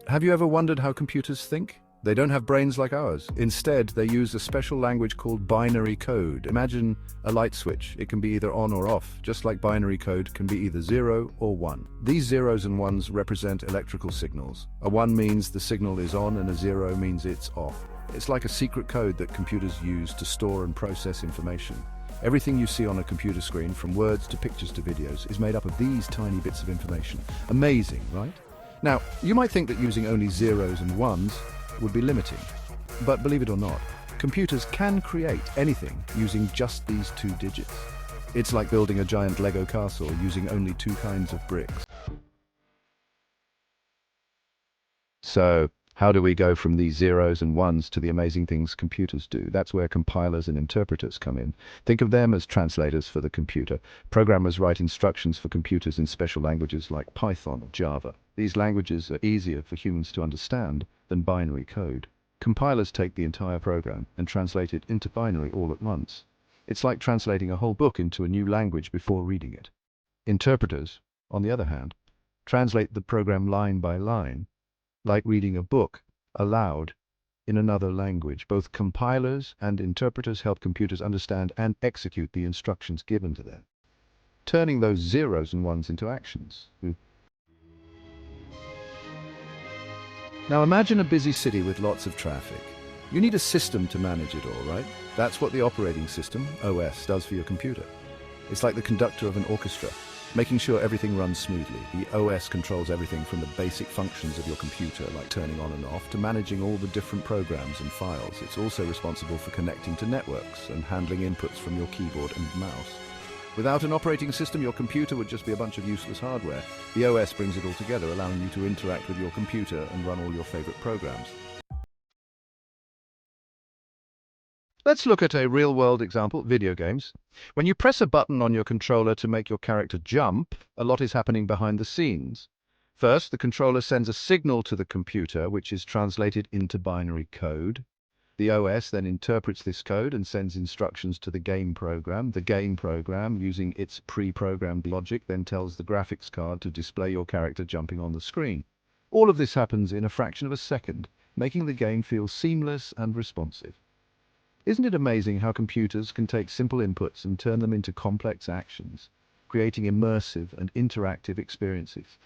Have you ever wondered how computers think? They don't have brains like ours. Instead, they use a special language called binary code. Imagine a light switch. It can be either on or off, just like binary code can be either 0 or 1. These zeros and ones represent electrical signals. A 1 means the signal is on and a 0 means it's off. It's like a secret code that computers use to store and process information. Everything you see on a computer screen, from words to pictures to videos, is made up of these tiny bits of information. Amazing, right? Now, you might think that using only zeros and ones would be limiting. But believe it or not, computers can create anything using just these 2 digits. It's like building a giant Lego castle using only 2 kinds of bricks. So, how do we go from these zeros and ones to the amazing things computers do? That's where compilers and interpreters come in. Think of them as translators for the computer. Programmers write instructions for computers in special languages like Python or Java. These languages are easier for humans to understand than binary code. Compilers take the entire program and translate it into binary all at once. It's like translating a whole book into a new language before reading it. Interpreters, on the other hand, translate the program line by line, like reading a book aloud in another language. Both compilers and interpreters help computers understand and execute the instructions given to them, turning those zeros and ones into actions. Now imagine a busy city with lots of traffic. You need a system to manage it all, right? That's what the operating system, OS, does for your computer. It's like the conductor of an orchestra, making sure everything runs smoothly. The OS controls everything from the basic functions of your computer, like turning on and off, to managing all the different programs and files. It's also responsible for connecting to networks and handling inputs from your keyboard and mouse. Without an operating system, your computer would just be a bunch of useless hardware. The OS brings it all together, allowing you to interact with your computer and run all your favorite programs. Let's look at a real-world example, video games. When you press a button on your controller to make your character jump, a lot is happening behind the scenes. First, the controller sends a signal to the computer, which is translated into binary code. The OS then interprets this code and sends instructions to the game program. The game program, using its pre-programmed logic, then tells the graphics card to display your character jumping on the screen. All of this happens in a fraction of a second, making the game feel seamless and responsive. Isn't it amazing how computers can take simple inputs and turn them into complex actions, creating immersive and interactive experiences?